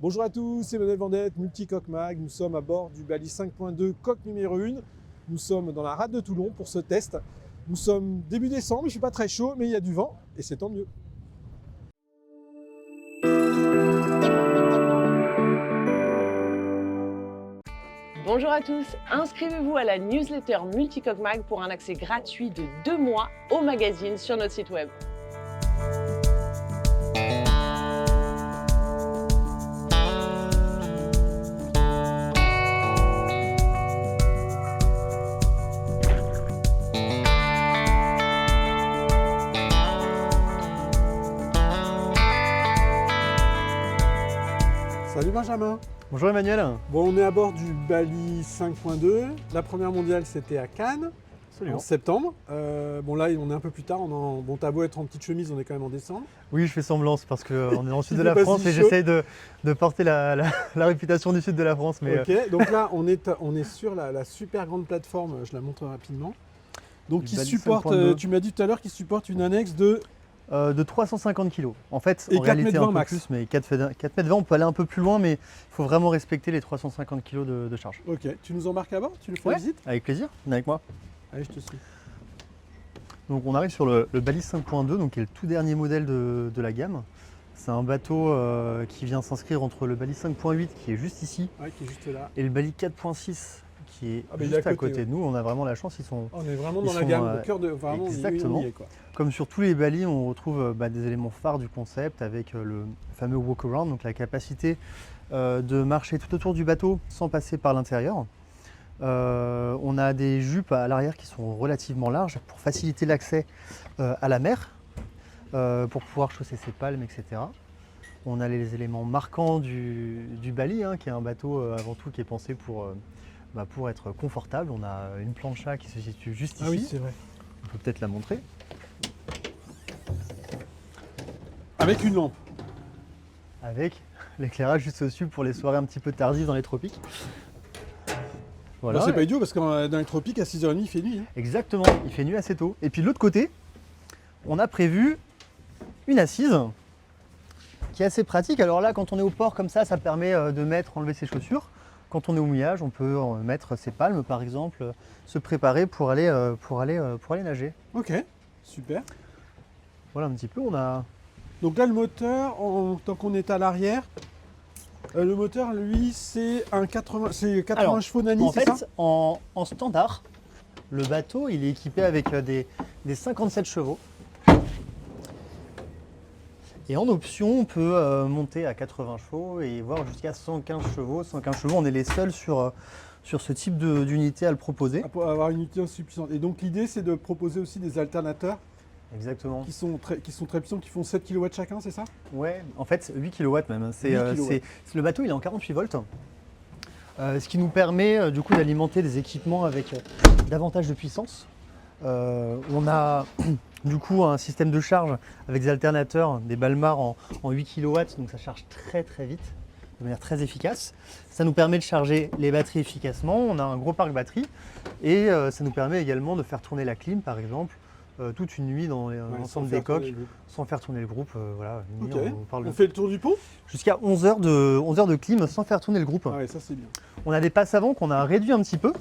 Bonjour à tous, c'est Emmanuel Vendette, Multicoque Mag. Nous sommes à bord du Bali 5.2 coque numéro 1. Nous sommes dans la rade de Toulon pour ce test. Nous sommes début décembre, il ne fait pas très chaud, mais il y a du vent et c'est tant mieux. Bonjour à tous, inscrivez-vous à la newsletter Multicoque Mag pour un accès gratuit de 2 mois au magazine sur notre site web. Salut Benjamin. Bonjour Emmanuel. Bon, on est à bord du Bali 5.2. La première mondiale, c'était à Cannes, Absolument. en septembre. Bon, là, on est un peu plus tard. Bon, t'as beau être en petite chemise, on est quand même en décembre. Oui, je fais semblant, c'est parce qu'on est dans le sud Il de fait la pas France si et chaud. j'essaye de porter la réputation du sud de la France. Mais Ok, donc là, on est sur la super grande plateforme, je la montre rapidement. Donc, Du qui Bali supporte, 5.2. tu m'as dit tout à l'heure, qu'il supporte une annexe de. de 350 kg. En fait, Et en 4,20 réalité, un m peu max. plus, mais 4,20 m, on peut aller un peu plus loin, mais il faut vraiment respecter les 350 kg de charge. Ok, tu nous embarques à bord? Tu nous fais Ouais. la visite? Avec plaisir, venez avec moi. Allez, je te suis. Donc on arrive sur le Bali 5.2, donc qui est le tout dernier modèle de la gamme. C'est un bateau qui vient s'inscrire entre le Bali 5.8 qui est juste ici Ouais, qui est juste là. et le Bali 4.6 qui est Ah, mais il est juste à à côté, côté ouais. de nous. On a vraiment la chance, ils sont On est vraiment Ils dans la sont, gamme, au cœur de. Vraiment, exactement. on y est, quoi. comme sur tous les Bali, on retrouve des éléments phares du concept avec le fameux walk-around, donc la capacité de marcher tout autour du bateau sans passer par l'intérieur. On a des jupes à l'arrière qui sont relativement larges pour faciliter l'accès à la mer, pour pouvoir chausser ses palmes, etc. On a les éléments marquants du Bali, hein, qui est un bateau avant tout qui est pensé pour être confortable. On a une plancha qui se situe juste ici. Ah oui, c'est vrai. On peut peut-être la montrer. Avec une lampe. Avec l'éclairage juste au-dessus pour les soirées un petit peu tardives dans les tropiques. Voilà. Bon, c'est pas idiot parce que dans les tropiques, à 6h30, il fait nuit. Hein. Exactement, il fait nuit assez tôt. Et puis de l'autre côté, on a prévu une assise qui est assez pratique. Alors là, quand on est au port comme ça permet de enlever ses chaussures. Quand on est au mouillage, on peut mettre ses palmes par exemple, se préparer pour aller nager. Ok, super. Voilà un petit peu, on a... Donc là, le moteur, tant qu'on est à l'arrière, le moteur, lui, c'est un 80, c'est 80 Alors, chevaux Nani, En c'est fait, ça? en standard, le bateau il est équipé avec des 57 chevaux. Et en option, on peut monter à 80 chevaux et voir jusqu'à 115 chevaux. 115 chevaux, on est les seuls sur ce type d'unité à le proposer. Pour avoir une unité aussi puissante. Et donc l'idée, c'est de proposer aussi des alternateurs Exactement. qui sont très puissants, qui font 7 kW chacun, c'est ça? Ouais, en fait 8 kW même. 8 kilowatts. Le bateau il est en 48 volts. Ce qui nous permet du coup d'alimenter des équipements avec davantage de puissance. On a du coup un système de charge avec des alternateurs, des Balmar en 8 kW, donc ça charge très très vite, de manière très efficace. Ça nous permet de charger les batteries efficacement, on a un gros parc batterie et ça nous permet également de faire tourner la clim par exemple toute une nuit dans l'ensemble des coques sans faire tourner le groupe. Voilà, une nuit, Ok. on parle On fait le tour du pont? jusqu'à 11 heures de clim sans faire tourner le groupe. Ah ouais, ça c'est bien. On a des passes avant qu'on a réduit un petit peu,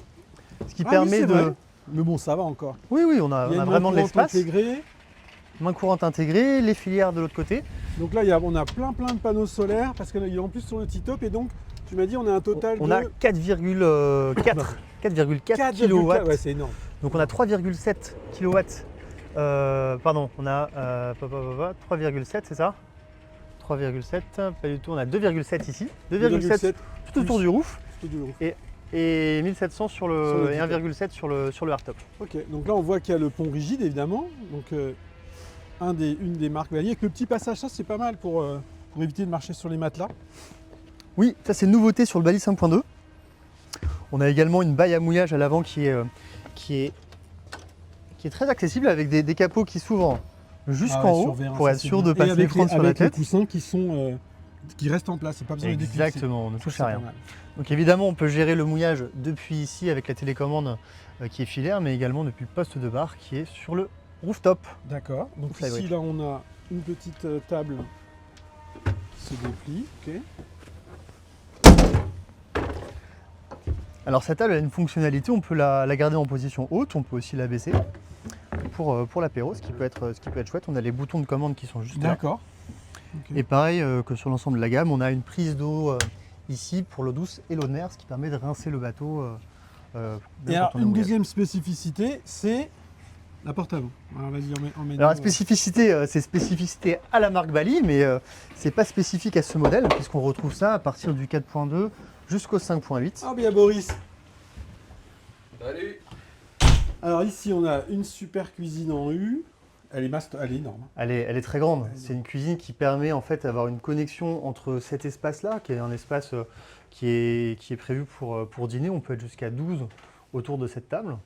ce qui Ah oui, permet c'est de... vrai. Mais bon, ça va encore. Oui, on a, Il y a on a une vraiment de main courante l'espace. intégrée. Main courante intégrée, les filières de l'autre côté. Donc là, on a plein de panneaux solaires parce qu'il est en plus sur le T-top et donc tu m'as dit on a un total On de a 4,4 kW. Ouais, c'est énorme. Donc on a 3,7 kW. Pardon, on a 3,7, c'est ça? 3,7, pas du tout. On a 2,7 ici. 2,7 tout autour du roof et 1700 Sur le et T-top. 1,7 sur le hardtop. Ok, donc là on voit qu'il y a le pont rigide évidemment. Donc une des marques Bali avec le petit passage, ça c'est pas mal pour éviter de marcher sur les matelas. Oui, ça c'est une nouveauté sur le Bali 5.2. On a également une baille à mouillage à l'avant qui est très accessible avec des capots qui s'ouvrent jusqu'en haut pour être sûr de Et passer les avec prendre sur la avec les tête. coussins qui restent en place, c'est pas besoin de déclipser. Exactement, on ne touche C'est à pas rien. mal. Donc évidemment, on peut gérer le mouillage depuis ici avec la télécommande qui est filaire, mais également depuis le poste de bar qui est sur le rooftop. D'accord, donc Fly ici Break. là on a une petite table qui se déplie, ok. Alors cette table a une fonctionnalité, on peut la garder en position haute, on peut aussi la baisser pour l'apéro, ce qui peut être chouette. On a les boutons de commande qui sont juste là. D'accord. Ok. Et pareil que sur l'ensemble de la gamme, on a une prise d'eau ici pour l'eau douce et l'eau de mer, ce qui permet de rincer le bateau. Et bien alors, quand on est une mouillé. deuxième spécificité, c'est la porte avant. Alors vas-y, emmène-nous. Alors la spécificité, c'est spécificité à la marque Bali, mais c'est pas spécifique à ce modèle, puisqu'on retrouve ça à partir du 4.2 jusqu'au 5.8. Ah, bien Boris. Salut. Alors ici, on a une super cuisine en U. Elle est énorme. Elle est très grande. Ouais, C'est une cuisine qui permet en fait d'avoir une connexion entre cet espace-là, qui est un espace qui est prévu pour dîner. On peut être jusqu'à 12 autour de cette table.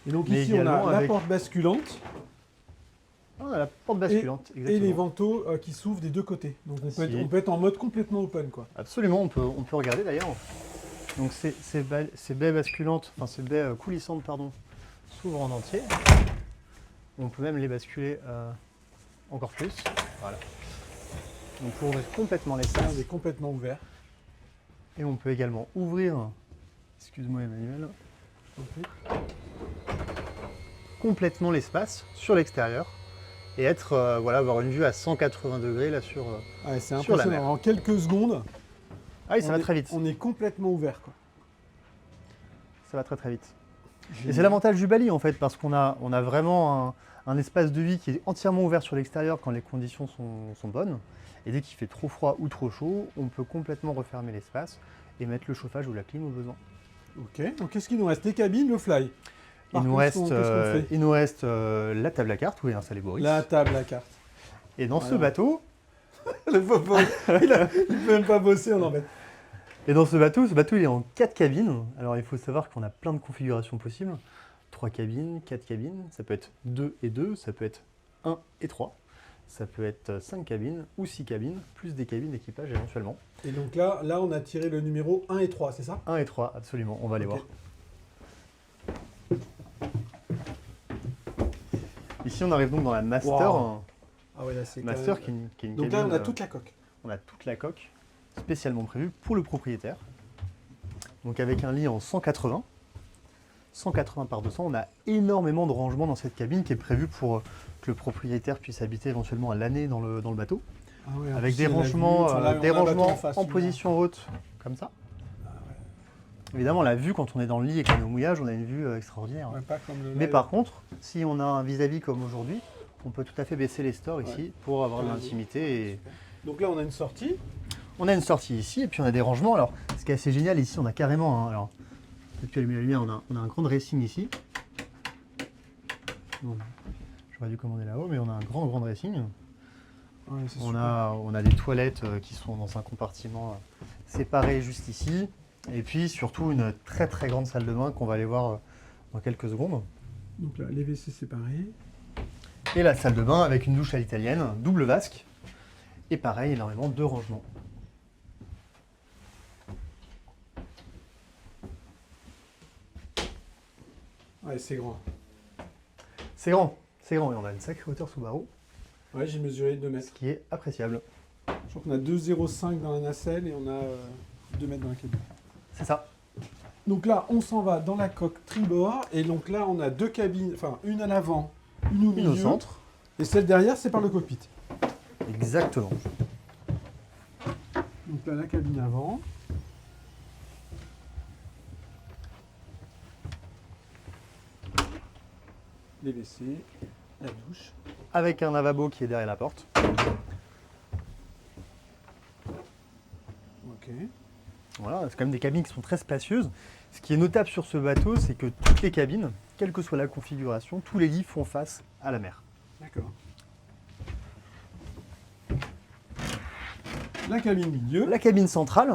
Et donc Mais ici, on a également la avec- porte basculante On a la porte basculante, et exactement. les vantaux qui s'ouvrent des deux côtés. Donc Si. on peut être en mode complètement open, quoi. Absolument, on peut regarder d'ailleurs. Donc ces baies basculantes, enfin ces baies coulissantes, pardon, s'ouvrent en entier. On peut même les basculer encore plus. Voilà. On peut ouvrir complètement Ça, l'espace. on est complètement ouvert. Et on peut également ouvrir, excuse-moi Emmanuel, complètement l'espace sur l'extérieur et être, voilà, avoir une vue à 180 degrés là sur. Ouais, c'est Sur la impressionnant. mer. En quelques secondes, Ah oui, ça on va est- très vite. On est complètement ouvert, quoi. Ça va très très vite. Et c'est l'avantage du Bali en fait, parce qu'on a vraiment un espace de vie qui est entièrement ouvert sur l'extérieur quand les conditions sont bonnes. Et dès qu'il fait trop froid ou trop chaud, on peut complètement refermer l'espace et mettre le chauffage ou la clim au besoin. Ok, donc qu'est-ce qu'il nous reste? Les cabines, le fly. Par contre, qu'est-ce qu'on fait Il nous reste la table à cartes où est installé Boris. La table, la carte. Et dans ce Voilà. bateau, Le pauvre, il peut même pas bosser, on embête. ce bateau il est en 4 cabines. Alors il faut savoir qu'on a plein de configurations possibles. 3 cabines, 4 cabines, ça peut être 2 et 2, ça peut être 1 et 3. Ça peut être 5 cabines ou 6 cabines, plus des cabines d'équipage éventuellement. Et donc là, on a tiré le numéro 1 et 3, c'est ça? 1 et 3, absolument, on va aller Ok. voir. Ici on arrive donc dans la Master. Wow. Ah ouais, là, c'est Master quand qui est même... une Donc cabine, là, on a toute la coque. on a toute la coque spécialement prévue pour le propriétaire. Donc avec un lit en 180 par 200, on a énormément de rangement dans cette cabine qui est prévue pour que le propriétaire puisse habiter éventuellement à l'année dans le bateau. Ah ouais, en Avec plus, des il y a la vue. rangements, Enfin, là, on a un bateau en face, en celui-là. position haute, comme ça. Évidemment, la vue, quand on est dans le lit et qu'on est au mouillage, on a une vue extraordinaire. Ouais, pas comme le Mais live. par contre, si on a un vis-à-vis comme aujourd'hui, on peut tout à fait baisser les stores ici pour avoir de Ouais. l'intimité. Et... Donc là, on a une sortie. On a une sortie ici et puis on a des rangements. Alors, ce qui est assez génial ici, on a carrément, alors, peut-être que tu allumes la lumière, on a un grand dressing ici. Bon, j'aurais dû commander là-haut, mais on a un grand dressing. Ouais, c'est On super. a des toilettes qui sont dans un compartiment séparé juste ici. Et puis surtout une très très grande salle de bain qu'on va aller voir dans quelques secondes. Donc là, les WC séparés. Et la salle de bain avec une douche à l'italienne, double vasque. Et pareil, énormément de rangements. Ouais, c'est grand. C'est grand et on a une sacrée hauteur sous barreau, Ouais, j'ai mesuré 2 ce mètres. qui est appréciable. Je crois qu'on a 2,05 dans la nacelle et on a 2 mètres dans la cabine. C'est ça. Donc là, on s'en va dans la coque tribord. Et donc là, on a 2 cabines, enfin une à l'avant, une au Une au milieu. centre. Et celle derrière, c'est par le cockpit. Exactement. Donc là, la cabine avant. Les WC, la douche. Avec un lavabo qui est derrière la porte. Ok. Voilà, c'est quand même des cabines qui sont très spacieuses. Ce qui est notable sur ce bateau, c'est que toutes les cabines, quelle que soit la configuration, tous les lits font face à la mer. D'accord. La cabine milieu. La cabine centrale,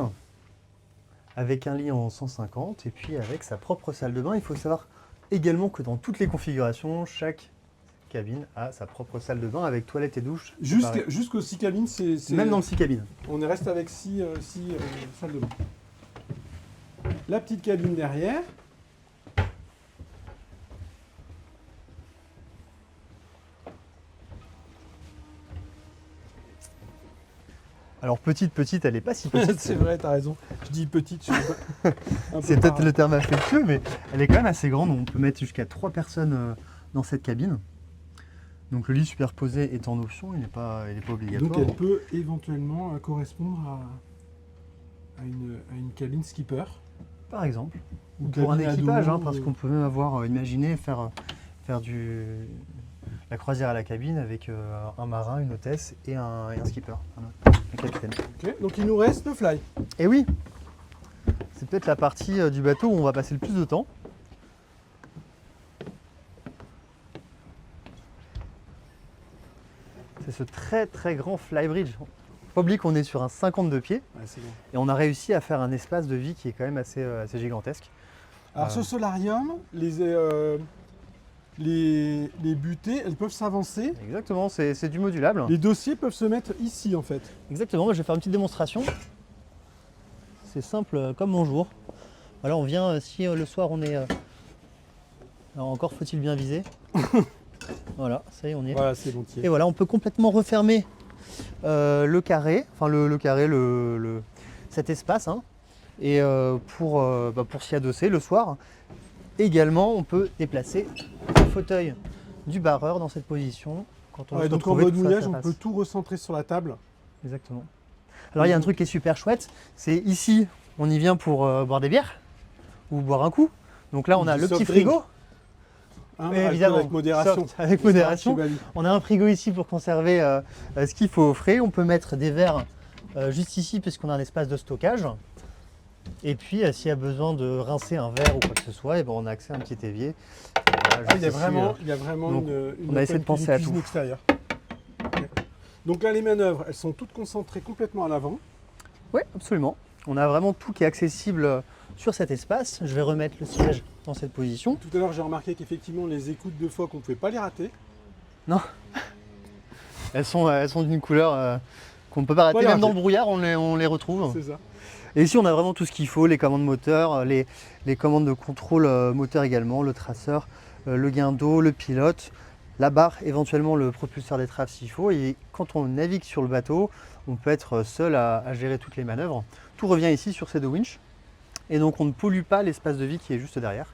avec un lit en 150 et puis avec sa propre salle de bain. Il faut savoir également que dans toutes les configurations, chaque cabine a sa propre salle de bain avec toilette et douche. séparées. Jusqu'aux 6 cabines, c'est... Même dans le 6 cabines. On est resté avec 6 salles de bain. La petite cabine derrière. Alors petite, elle n'est pas si petite. C'est vrai, t'as raison. Je dis petite, je suis un peu C'est peut-être par- le terme affectueux, mais elle est quand même assez grande. On peut mettre jusqu'à 3 personnes dans cette cabine. Donc le lit superposé est en option, il n'est pas obligatoire. Donc elle peut éventuellement correspondre à une cabine skipper. Par exemple. Ou Ou pour un cabine ado, équipage, hein, parce ou- qu'on peut même avoir imaginé faire la croisière à la cabine avec un marin, une hôtesse et un skipper, un capitaine. Ok, donc il nous reste le fly. Et oui, c'est peut-être la partie du bateau où on va passer le plus de temps. C'est ce très très grand flybridge. Faut pas oublier qu'on est sur un 52 pieds Ouais, c'est bon. et on a réussi à faire un espace de vie qui est quand même assez gigantesque. Alors ce solarium, les butées, elles peuvent s'avancer. Exactement, c'est du modulable. Les dossiers peuvent se mettre ici en fait. Exactement, moi, je vais faire une petite démonstration. C'est simple comme bonjour. Voilà, on vient, si le soir on est... alors encore faut-il bien viser. Voilà, ça y est, on y est. Voilà, c'est bon. Et voilà, on peut complètement refermer le carré, enfin le carré, cet espace, hein, et pour s'y adosser le soir. Également, on peut déplacer le fauteuil du barreur dans cette position. Quand on veut se Donc en retrouver mode tout face mouillage, à on face. peut tout recentrer sur la table. Exactement. Alors il y a un truc qui est super chouette, c'est ici, on y vient pour boire des bières ou boire un coup. Donc là, Ou on a du le soft petit drink. frigo. Hein, Oui, alcool évidemment. avec modération. Soft, avec modération. Chez Bali. On a un frigo ici pour conserver ce qu'il faut au frais. On peut mettre des verres juste ici puisqu'on a un espace de stockage. Et puis s'il y a besoin de rincer un verre ou quoi que ce soit, et ben, on a accès à un petit évier. Voilà, Ah, il y a juste ici, vraiment donc, une on a essayé de penser à cuisine tout. extérieure. Ok. Donc là, les manœuvres, elles sont toutes concentrées complètement à l'avant. Oui, absolument. On a vraiment tout qui est accessible sur cet espace. Je vais remettre le siège dans cette position. Tout à l'heure, j'ai remarqué qu'effectivement, les écoutes de phoque, on ne pouvait pas les rater. Elles sont d'une couleur qu'on ne peut pas rater. Voilà. Même dans le brouillard, on les retrouve. C'est ça. Et ici, on a vraiment tout ce qu'il faut, les commandes moteurs, les commandes de contrôle moteur également, le traceur, le guindeau, le pilote, la barre, éventuellement le propulseur d'étrave s'il faut. Et quand on navigue sur le bateau, on peut être seul à gérer toutes les manœuvres. Tout revient ici sur ces deux winches. Et donc, on ne pollue pas l'espace de vie qui est juste derrière,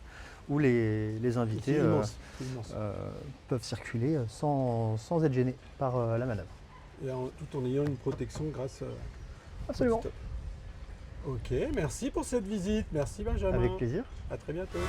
où les invités C'est immense. C'est immense. peuvent circuler sans être gênés par la manœuvre. Et tout en ayant une protection grâce Absolument. au stop. Ok, merci pour cette visite. Merci Benjamin. Avec plaisir. À très bientôt.